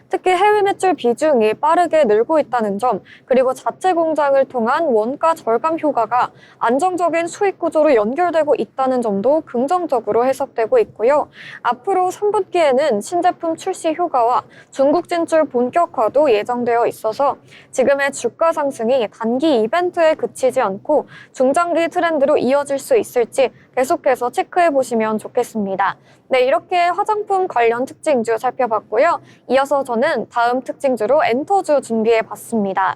특히 해외 매출 비중이 빠르게 늘고 있다는 점, 그리고 자체 공장을 통한 원가 절감 효과가 안정적인 수익 구조로 연결되고 있다는 점도 긍정적으로 해석되고 있고요. 앞으로 3분기에는 신제품 출시 효과와 중국 진출 본격화도 예정되어 있어서 지금의 주가 상승이 단기 이벤트에 그치지 않고 중장기 트렌드로 이어질 수 있을지 계속해서 체크해 보시면 좋겠습니다. 네, 이렇게 화장품 관련 특징주 살펴봤고요. 이어서 저는 다음 특징주로 엔터주 준비해 봤습니다.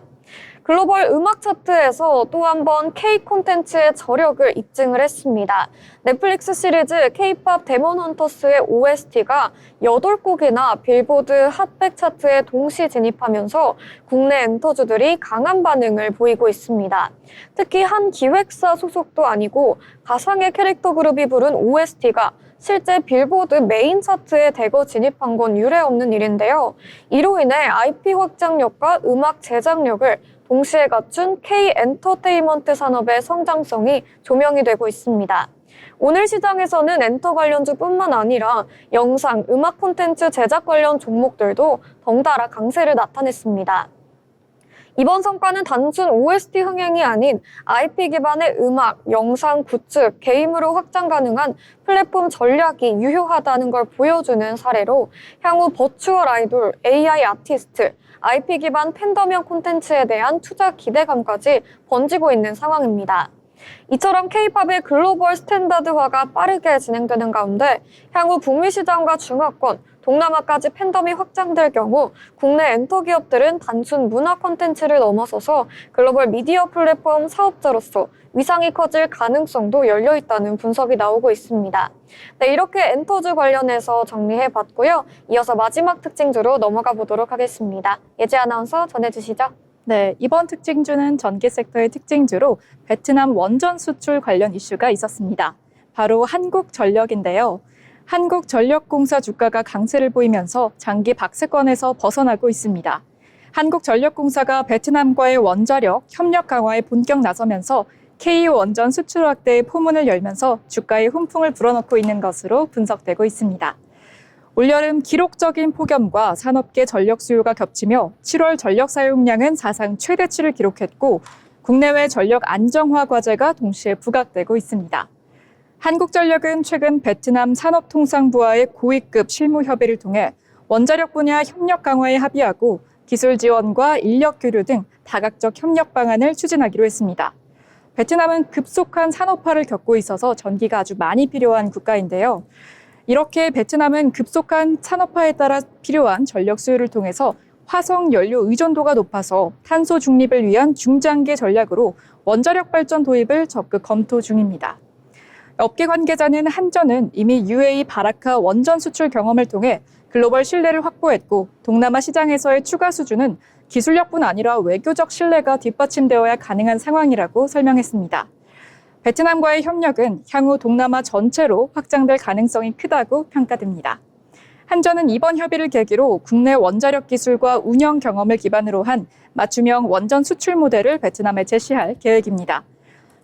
글로벌 음악 차트에서 또 한 번 K 콘텐츠의 저력을 입증을 했습니다. 넷플릭스 시리즈 K-팝 데몬 헌터스의 OST가 8곡이나 빌보드 핫백 차트에 동시 진입하면서 국내 엔터주들이 강한 반응을 보이고 있습니다. 특히 한 기획사 소속도 아니고 가상의 캐릭터 그룹이 부른 OST가 실제 빌보드 메인 차트에 대거 진입한 건 유례없는 일인데요. 이로 인해 IP 확장력과 음악 제작력을 동시에 갖춘 K 엔터테인먼트 산업의 성장성이 조명이 되고 있습니다. 오늘 시장에서는 엔터 관련주뿐만 아니라 영상, 음악 콘텐츠 제작 관련 종목들도 덩달아 강세를 나타냈습니다. 이번 성과는 단순 OST 흥행이 아닌 IP 기반의 음악, 영상, 굿즈, 게임으로 확장 가능한 플랫폼 전략이 유효하다는 걸 보여주는 사례로 향후 버추얼 아이돌, AI 아티스트, IP 기반 팬덤형 콘텐츠에 대한 투자 기대감까지 번지고 있는 상황입니다. 이처럼 K-팝의 글로벌 스탠다드화가 빠르게 진행되는 가운데 향후 북미 시장과 중화권, 동남아까지 팬덤이 확장될 경우 국내 엔터 기업들은 단순 문화 콘텐츠를 넘어서서 글로벌 미디어 플랫폼 사업자로서 위상이 커질 가능성도 열려있다는 분석이 나오고 있습니다. 네, 이렇게 엔터주 관련해서 정리해봤고요. 이어서 마지막 특징주로 넘어가 보도록 하겠습니다. 예지 아나운서 전해주시죠. 네, 이번 특징주는 전기 섹터의 특징주로 베트남 원전 수출 관련 이슈가 있었습니다. 바로 한국전력인데요. 한국전력공사 주가가 강세를 보이면서 장기 박스권에서 벗어나고 있습니다. 한국전력공사가 베트남과의 원자력 협력 강화에 본격 나서면서 K 원전 수출 확대의 포문을 열면서 주가에 훈풍을 불어넣고 있는 것으로 분석되고 있습니다. 올여름 기록적인 폭염과 산업계 전력 수요가 겹치며 7월 전력 사용량은 사상 최대치를 기록했고 국내외 전력 안정화 과제가 동시에 부각되고 있습니다. 한국전력은 최근 베트남 산업통상부와의 고위급 실무 협의를 통해 원자력 분야 협력 강화에 합의하고 기술 지원과 인력 교류 등 다각적 협력 방안을 추진하기로 했습니다. 베트남은 급속한 산업화를 겪고 있어서 전기가 아주 많이 필요한 국가인데요. 이렇게 베트남은 급속한 산업화에 따라 필요한 전력 수요를 통해서 화석 연료 의존도가 높아서 탄소 중립을 위한 중장기 전략으로 원자력 발전 도입을 적극 검토 중입니다. 업계 관계자는 한전은 이미 UAE 바라카 원전 수출 경험을 통해 글로벌 신뢰를 확보했고 동남아 시장에서의 추가 수주는 기술력뿐 아니라 외교적 신뢰가 뒷받침되어야 가능한 상황이라고 설명했습니다. 베트남과의 협력은 향후 동남아 전체로 확장될 가능성이 크다고 평가됩니다. 한전은 이번 협의를 계기로 국내 원자력 기술과 운영 경험을 기반으로 한 맞춤형 원전 수출 모델을 베트남에 제시할 계획입니다.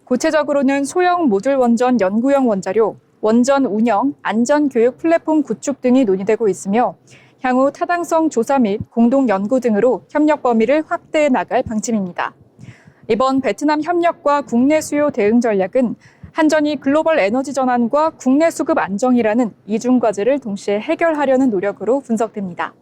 구체적으로는 소형 모듈 원전 연구용 원자료, 원전 운영, 안전 교육 플랫폼 구축 등이 논의되고 있으며 향후 타당성 조사 및 공동 연구 등으로 협력 범위를 확대해 나갈 방침입니다. 이번 베트남 협력과 국내 수요 대응 전략은 한전이 글로벌 에너지 전환과 국내 수급 안정이라는 이중 과제를 동시에 해결하려는 노력으로 분석됩니다.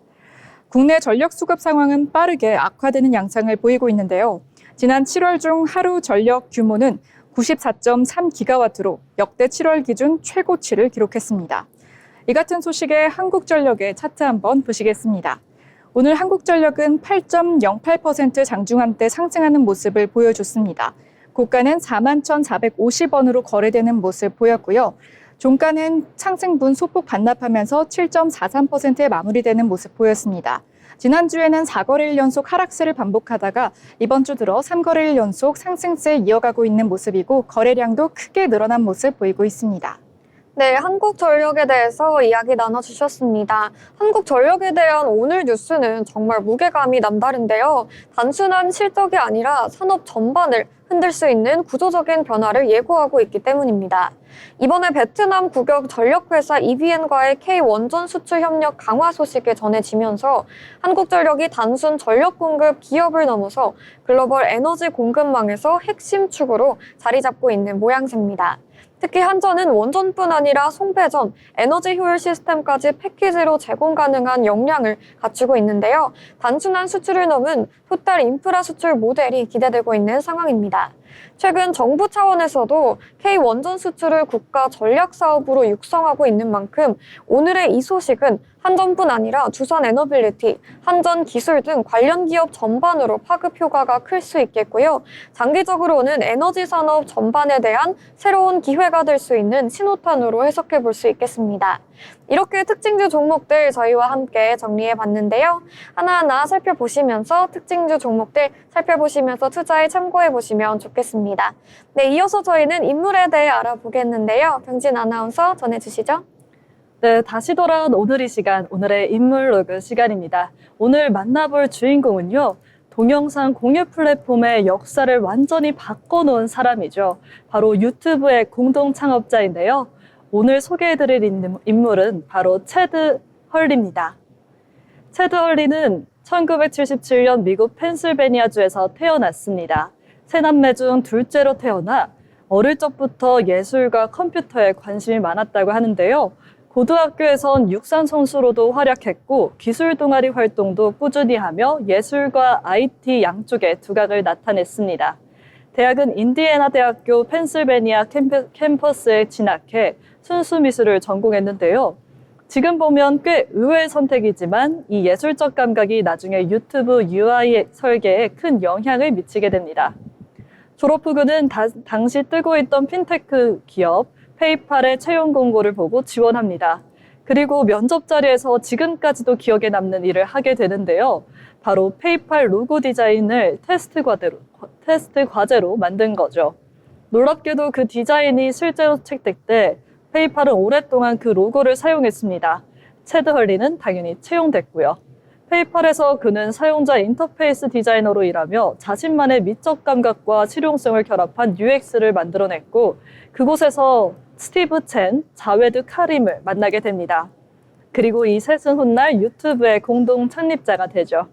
국내 전력 수급 상황은 빠르게 악화되는 양상을 보이고 있는데요. 지난 7월 중 하루 전력 규모는 94.3기가와트로 역대 7월 기준 최고치를 기록했습니다. 이 같은 소식에 한국전력의 차트 한번 보시겠습니다. 오늘 한국전력은 8.08% 장중한때 상승하는 모습을 보여줬습니다. 고가는 41,450원으로 거래되는 모습 보였고요. 종가는 상승분 소폭 반납하면서 7.43%에 마무리되는 모습 보였습니다. 지난주에는 4거래일 연속 하락세를 반복하다가 이번 주 들어 3거래일 연속 상승세 이어가고 있는 모습이고 거래량도 크게 늘어난 모습 보이고 있습니다. 네, 한국전력에 대해서 이야기 나눠주셨습니다. 한국전력에 대한 오늘 뉴스는 정말 무게감이 남다른데요. 단순한 실적이 아니라 산업 전반을 흔들 수 있는 구조적인 변화를 예고하고 있기 때문입니다. 이번에 베트남 국영 전력회사 EVN과의 K-원전 수출 협력 강화 소식이 전해지면서 한국전력이 단순 전력 공급 기업을 넘어서 글로벌 에너지 공급망에서 핵심 축으로 자리 잡고 있는 모양새입니다. 특히 한전은 원전뿐 아니라 송배전, 에너지 효율 시스템까지 패키지로 제공 가능한 역량을 갖추고 있는데요. 단순한 수출을 넘은 토탈 인프라 수출 모델이 기대되고 있는 상황입니다. 최근 정부 차원에서도 K-원전 수출을 국가 전략 사업으로 육성하고 있는 만큼 오늘의 이 소식은 한전뿐 아니라 두산 에너빌리티, 한전 기술 등 관련 기업 전반으로 파급 효과가 클 수 있겠고요. 장기적으로는 에너지 산업 전반에 대한 새로운 기회가 될 수 있는 신호탄으로 해석해 볼 수 있겠습니다. 이렇게 특징주 종목들 저희와 함께 정리해 봤는데요. 하나하나 살펴보시면서 특징주 종목들 살펴보시면서 투자에 참고해 보시면 좋겠습니다. 네, 이어서 저희는 인물에 대해 알아보겠는데요. 병진 아나운서 전해주시죠. 네, 다시 돌아온 오늘 이 시간, 오늘의 인물 로그 시간입니다. 오늘 만나볼 주인공은요, 동영상 공유 플랫폼의 역사를 완전히 바꿔놓은 사람이죠. 바로 유튜브의 공동 창업자인데요. 오늘 소개해드릴 인물은 바로 체드 헐리입니다. 체드 헐리는 1977년 미국 펜실베니아주에서 태어났습니다. 세 남매 중 둘째로 태어나 어릴 적부터 예술과 컴퓨터에 관심이 많았다고 하는데요. 고등학교에선 육상 선수로도 활약했고 기술 동아리 활동도 꾸준히 하며 예술과 IT 양쪽에 두각을 나타냈습니다. 대학은 인디애나 대학교 펜실베니아 캠퍼스에 진학해 순수 미술을 전공했는데요. 지금 보면 꽤 의외의 선택이지만 이 예술적 감각이 나중에 유튜브 UI 설계에 큰 영향을 미치게 됩니다. 졸업 후구는 당시 뜨고 있던 핀테크 기업 페이팔의 채용 공고를 보고 지원합니다. 그리고 면접 자리에서 지금까지도 기억에 남는 일을 하게 되는데요. 바로 페이팔 로고 디자인을 테스트 과제로 만든 거죠. 놀랍게도 그 디자인이 실제로 채택돼 페이팔은 오랫동안 그 로고를 사용했습니다. 체드 헐리는 당연히 채용됐고요. 페이팔에서 그는 사용자 인터페이스 디자이너로 일하며 자신만의 미적 감각과 실용성을 결합한 UX를 만들어냈고 그곳에서 스티브 첸, 자웨드 카림을 만나게 됩니다. 그리고 이 셋은 훗날 유튜브의 공동 창립자가 되죠.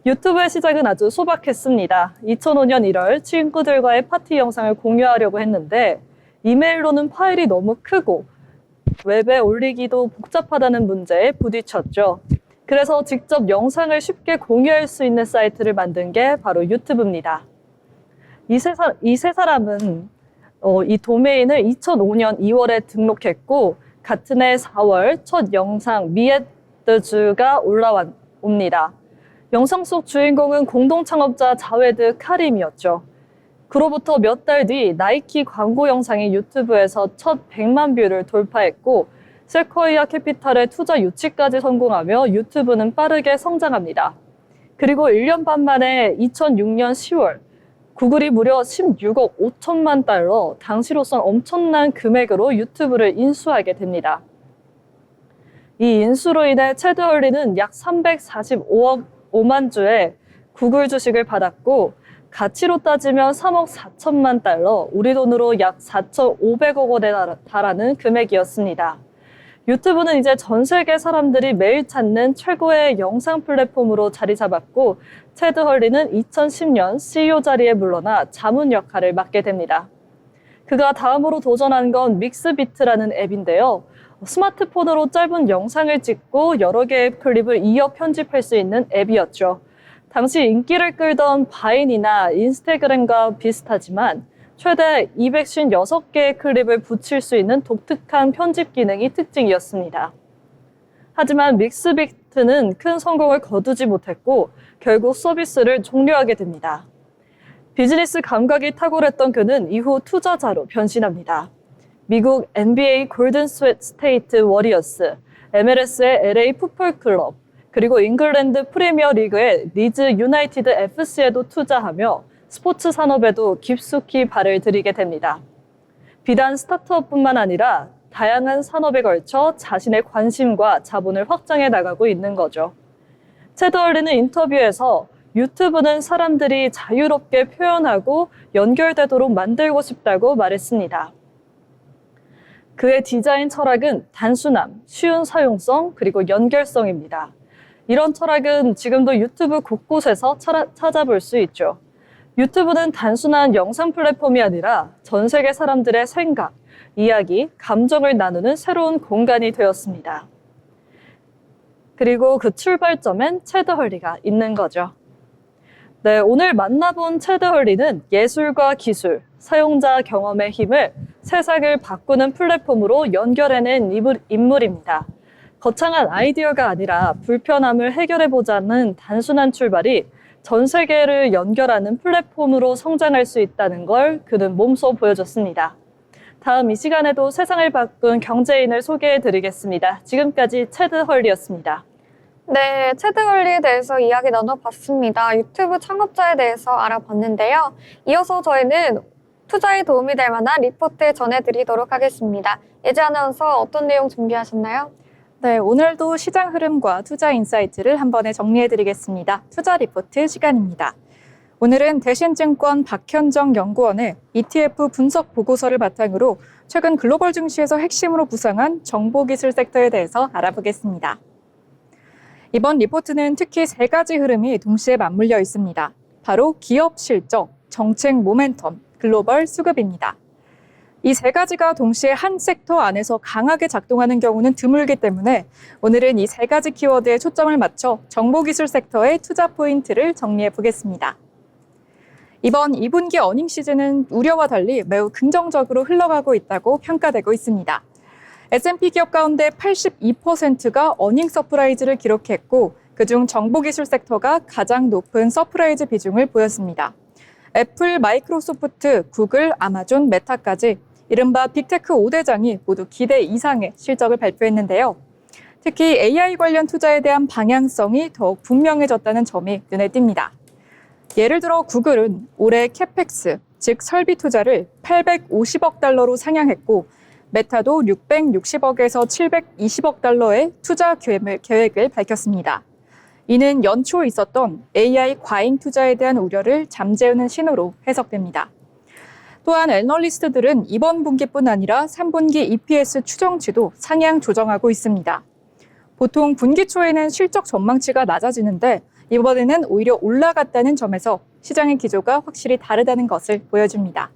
유튜브의 시작은 아주 소박했습니다. 2005년 1월 친구들과의 파티 영상을 공유하려고 했는데 이메일로는 파일이 너무 크고 웹에 올리기도 복잡하다는 문제에 부딪혔죠. 그래서 직접 영상을 쉽게 공유할 수 있는 사이트를 만든 게 바로 유튜브입니다. 이 세 사람은 이 도메인을 2005년 2월에 등록했고 같은 해 4월 첫 영상 미에드즈가 올라옵니다. 영상 속 주인공은 공동 창업자 자웨드 카림이었죠. 그로부터 몇 달 뒤 나이키 광고 영상이 유튜브에서 첫 100만 뷰를 돌파했고 세쿼이아 캐피탈의 투자 유치까지 성공하며 유튜브는 빠르게 성장합니다. 그리고 1년 반 만에 2006년 10월 구글이 무려 16억 5천만 달러, 당시로선 엄청난 금액으로 유튜브를 인수하게 됩니다. 이 인수로 인해 체드 헐리는 약 345억 5만 주의 구글 주식을 받았고 가치로 따지면 3억 4천만 달러, 우리 돈으로 약 4,500억 원에 달하는 금액이었습니다. 유튜브는 이제 전 세계 사람들이 매일 찾는 최고의 영상 플랫폼으로 자리 잡았고 체드 헐리는 2010년 CEO 자리에 물러나 자문 역할을 맡게 됩니다. 그가 다음으로 도전한 건 믹스비트라는 앱인데요. 스마트폰으로 짧은 영상을 찍고 여러 개의 클립을 이어 편집할 수 있는 앱이었죠. 당시 인기를 끌던 바인이나 인스타그램과 비슷하지만 최대 256개의 클립을 붙일 수 있는 독특한 편집 기능이 특징이었습니다. 하지만 믹스비트는 큰 성공을 거두지 못했고 결국 서비스를 종료하게 됩니다. 비즈니스 감각이 탁월했던 그는 이후 투자자로 변신합니다. 미국 NBA 골든 스테이트 워리어스, MLS의 LA 풋볼 클럽, 그리고 잉글랜드 프리미어 리그의 리즈 유나이티드 FC에도 투자하며 스포츠 산업에도 깊숙이 발을 들이게 됩니다. 비단 스타트업뿐만 아니라 다양한 산업에 걸쳐 자신의 관심과 자본을 확장해 나가고 있는 거죠. 체드 헐리는 인터뷰에서 유튜브는 사람들이 자유롭게 표현하고 연결되도록 만들고 싶다고 말했습니다. 그의 디자인 철학은 단순함, 쉬운 사용성, 그리고 연결성입니다. 이런 철학은 지금도 유튜브 곳곳에서 찾아볼 수 있죠. 유튜브는 단순한 영상 플랫폼이 아니라 전 세계 사람들의 생각, 이야기, 감정을 나누는 새로운 공간이 되었습니다. 그리고 그 출발점엔 체드 헐리가 있는 거죠. 네, 오늘 만나본 체드 헐리는 예술과 기술, 사용자 경험의 힘을 세상을 바꾸는 플랫폼으로 연결해낸 인물입니다. 거창한 아이디어가 아니라 불편함을 해결해보자는 단순한 출발이 전 세계를 연결하는 플랫폼으로 성장할 수 있다는 걸 그는 몸소 보여줬습니다. 다음 이 시간에도 세상을 바꾼 경제인을 소개해드리겠습니다. 지금까지 체드 헐리였습니다. 네, 체드 헐리에 대해서 이야기 나눠봤습니다. 유튜브 창업자에 대해서 알아봤는데요. 이어서 저희는 투자에 도움이 될 만한 리포트 전해드리도록 하겠습니다. 예지 아나운서 어떤 내용 준비하셨나요? 네, 오늘도 시장 흐름과 투자 인사이트를 한 번에 정리해드리겠습니다. 투자 리포트 시간입니다. 오늘은 대신증권 박현정 연구원의 ETF 분석 보고서를 바탕으로 최근 글로벌 증시에서 핵심으로 부상한 정보기술 섹터에 대해서 알아보겠습니다. 이번 리포트는 특히 세 가지 흐름이 동시에 맞물려 있습니다. 바로 기업 실적, 정책 모멘텀, 글로벌 수급입니다. 이 세 가지가 동시에 한 섹터 안에서 강하게 작동하는 경우는 드물기 때문에 오늘은 이 세 가지 키워드에 초점을 맞춰 정보기술 섹터의 투자 포인트를 정리해 보겠습니다. 이번 2분기 어닝 시즌은 우려와 달리 매우 긍정적으로 흘러가고 있다고 평가되고 있습니다. S&P 기업 가운데 82%가 어닝 서프라이즈를 기록했고 그중 정보기술 섹터가 가장 높은 서프라이즈 비중을 보였습니다. 애플, 마이크로소프트, 구글, 아마존, 메타까지 이른바 빅테크 5대장이 모두 기대 이상의 실적을 발표했는데요. 특히 AI 관련 투자에 대한 방향성이 더욱 분명해졌다는 점이 눈에 띕니다. 예를 들어 구글은 올해 캐펙스, 즉 설비 투자를 850억 달러로 상향했고 메타도 660억에서 720억 달러의 투자 계획을 밝혔습니다. 이는 연초 있었던 AI 과잉 투자에 대한 우려를 잠재우는 신호로 해석됩니다. 또한 애널리스트들은 이번 분기뿐 아니라 3분기 EPS 추정치도 상향 조정하고 있습니다. 보통 분기 초에는 실적 전망치가 낮아지는데 이번에는 오히려 올라갔다는 점에서 시장의 기조가 확실히 다르다는 것을 보여줍니다.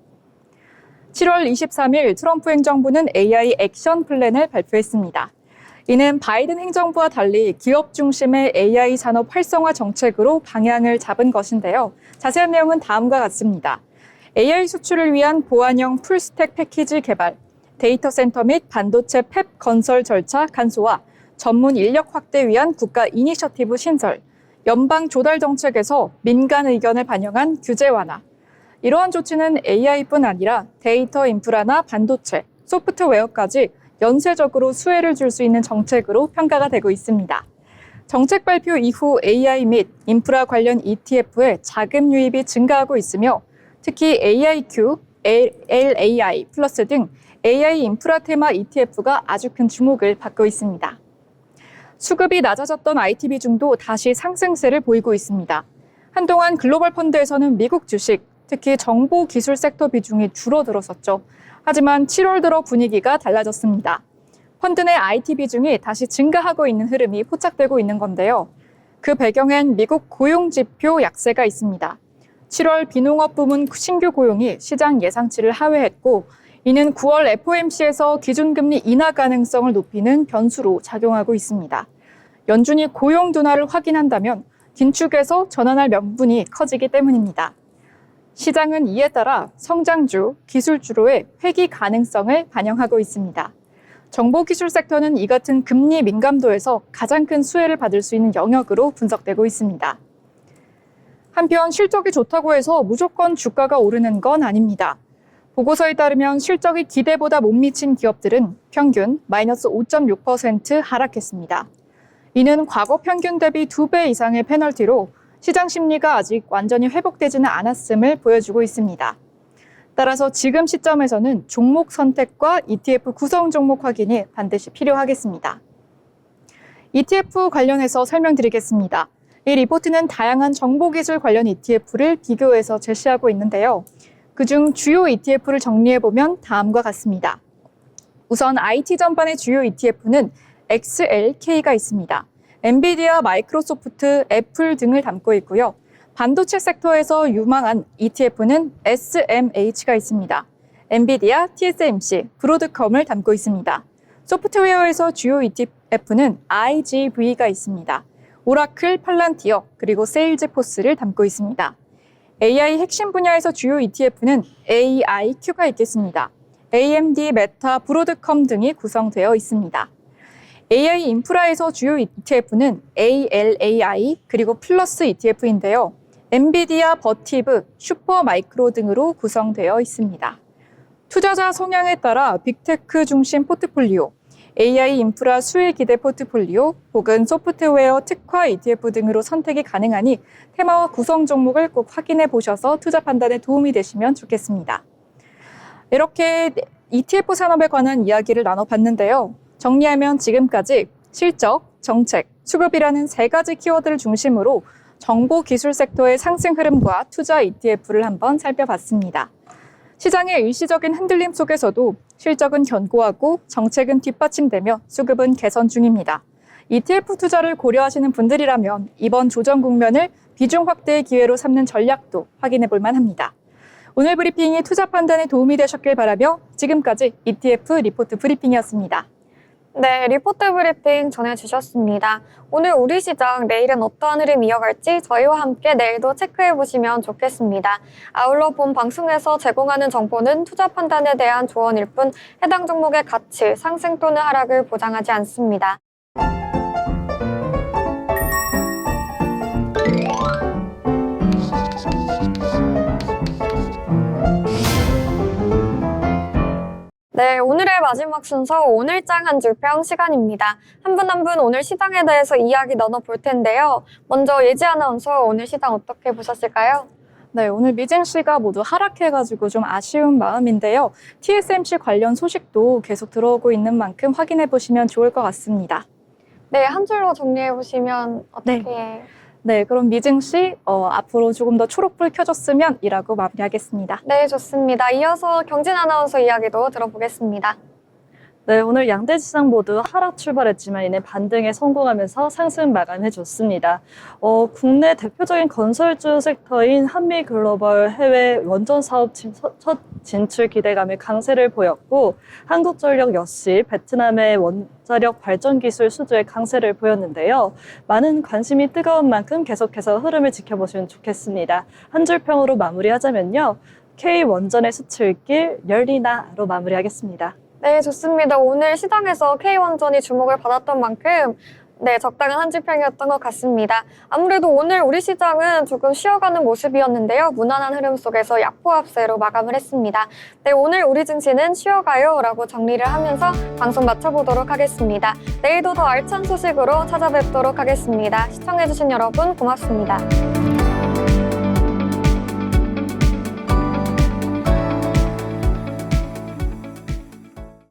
7월 23일 트럼프 행정부는 AI 액션 플랜을 발표했습니다. 이는 바이든 행정부와 달리 기업 중심의 AI 산업 활성화 정책으로 방향을 잡은 것인데요. 자세한 내용은 다음과 같습니다. AI 수출을 위한 보안형 풀스택 패키지 개발, 데이터 센터 및 반도체 팹 건설 절차 간소화, 전문 인력 확대 위한 국가 이니셔티브 신설, 연방 조달 정책에서 민간 의견을 반영한 규제 완화. 이러한 조치는 AI뿐 아니라 데이터 인프라나 반도체, 소프트웨어까지 연쇄적으로 수혜를 줄 수 있는 정책으로 평가가 되고 있습니다. 정책 발표 이후 AI 및 인프라 관련 ETF의 자금 유입이 증가하고 있으며 특히 AIQ, LAI 플러스 등 AI 인프라 테마 ETF가 아주 큰 주목을 받고 있습니다. 수급이 낮아졌던 IT 비중도 다시 상승세를 보이고 있습니다. 한동안 글로벌 펀드에서는 미국 주식, 특히 정보 기술 섹터 비중이 줄어들었었죠. 하지만 7월 들어 분위기가 달라졌습니다. 펀드 내 IT 비중이 다시 증가하고 있는 흐름이 포착되고 있는 건데요. 그 배경엔 미국 고용지표 약세가 있습니다. 7월 비농업 부문 신규 고용이 시장 예상치를 하회했고, 이는 9월 FOMC에서 기준금리 인하 가능성을 높이는 변수로 작용하고 있습니다. 연준이 고용 둔화를 확인한다면 긴축에서 전환할 명분이 커지기 때문입니다. 시장은 이에 따라 성장주, 기술주로의 회귀 가능성을 반영하고 있습니다. 정보기술 섹터는 이 같은 금리 민감도에서 가장 큰 수혜를 받을 수 있는 영역으로 분석되고 있습니다. 한편 실적이 좋다고 해서 무조건 주가가 오르는 건 아닙니다. 보고서에 따르면 실적이 기대보다 못 미친 기업들은 평균 마이너스 5.6% 하락했습니다. 이는 과거 평균 대비 2배 이상의 페널티로 시장 심리가 아직 완전히 회복되지는 않았음을 보여주고 있습니다. 따라서 지금 시점에서는 종목 선택과 ETF 구성 종목 확인이 반드시 필요하겠습니다. ETF 관련해서 설명드리겠습니다. 이 리포트는 다양한 정보기술 관련 ETF를 비교해서 제시하고 있는데요. 그중 주요 ETF를 정리해보면 다음과 같습니다. 우선 IT 전반의 주요 ETF는 XLK가 있습니다. 엔비디아, 마이크로소프트, 애플 등을 담고 있고요. 반도체 섹터에서 유망한 ETF는 SMH가 있습니다. 엔비디아, TSMC, 브로드컴을 담고 있습니다. 소프트웨어에서 주요 ETF는 IGV가 있습니다. 오라클, 팔란티어, 그리고 세일즈포스를 담고 있습니다. AI 핵심 분야에서 주요 ETF는 AIQ가 있겠습니다. AMD, 메타, 브로드컴 등이 구성되어 있습니다. AI 인프라에서 주요 ETF는 ALAI 그리고 플러스 ETF인데요. 엔비디아, 버티브, 슈퍼마이크로 등으로 구성되어 있습니다. 투자자 성향에 따라 빅테크 중심 포트폴리오, AI 인프라 수혜 기대 포트폴리오 혹은 소프트웨어 특화 ETF 등으로 선택이 가능하니 테마와 구성 종목을 꼭 확인해 보셔서 투자 판단에 도움이 되시면 좋겠습니다. 이렇게 ETF 산업에 관한 이야기를 나눠봤는데요. 정리하면 지금까지 실적, 정책, 수급이라는 세 가지 키워드를 중심으로 정보 기술 섹터의 상승 흐름과 투자 ETF를 한번 살펴봤습니다. 시장의 일시적인 흔들림 속에서도 실적은 견고하고 정책은 뒷받침되며 수급은 개선 중입니다. ETF 투자를 고려하시는 분들이라면 이번 조정 국면을 비중 확대의 기회로 삼는 전략도 확인해 볼 만합니다. 오늘 브리핑이 투자 판단에 도움이 되셨길 바라며 지금까지 ETF 리포트 브리핑이었습니다. 네, 리포트 브리핑 전해주셨습니다. 오늘 우리 시장 내일은 어떠한 흐름 이어갈지 저희와 함께 내일도 체크해보시면 좋겠습니다. 아울러 본 방송에서 제공하는 정보는 투자 판단에 대한 조언일 뿐 해당 종목의 가치, 상승 또는 하락을 보장하지 않습니다. 네, 오늘의 마지막 순서 오늘장 한 줄평 시간입니다. 한 분 한 분 오늘 시장에 대해서 이야기 나눠볼 텐데요. 먼저 예지 아나운서 오늘 시장 어떻게 보셨을까요? 네, 오늘 미증 씨가 모두 하락해가지고 좀 아쉬운 마음인데요. TSMC 관련 소식도 계속 들어오고 있는 만큼 확인해 보시면 좋을 것 같습니다. 네, 한 줄로 정리해 보시면 어떻게... 네, 그럼 미증 씨 앞으로 조금 더 초록불 켜줬으면 이라고 마무리하겠습니다. 네, 좋습니다. 이어서 경진 아나운서 이야기도 들어보겠습니다. 네, 오늘 양대 시장 모두 하락 출발했지만 이내 반등에 성공하면서 상승 마감해줬습니다. 국내 대표적인 건설주 섹터인 한미글로벌 해외 원전 사업 첫 진출 기대감에 강세를 보였고 한국전력 역시 베트남의 원자력 발전 기술 수주에 강세를 보였는데요. 많은 관심이 뜨거운 만큼 계속해서 흐름을 지켜보시면 좋겠습니다. 한 줄 평으로 마무리하자면요. K원전의 수출길 열리나로 마무리하겠습니다. 네, 좋습니다. 오늘 시장에서 K원전이 주목을 받았던 만큼 적당한 한 줄평이었던 것 같습니다. 아무래도 오늘 우리 시장은 조금 쉬어가는 모습이었는데요. 무난한 흐름 속에서 약보합세로 마감을 했습니다. 네, 오늘 우리 증시는 쉬어가요 라고 정리를 하면서 방송 마쳐보도록 하겠습니다. 내일도 더 알찬 소식으로 찾아뵙도록 하겠습니다. 시청해주신 여러분 고맙습니다.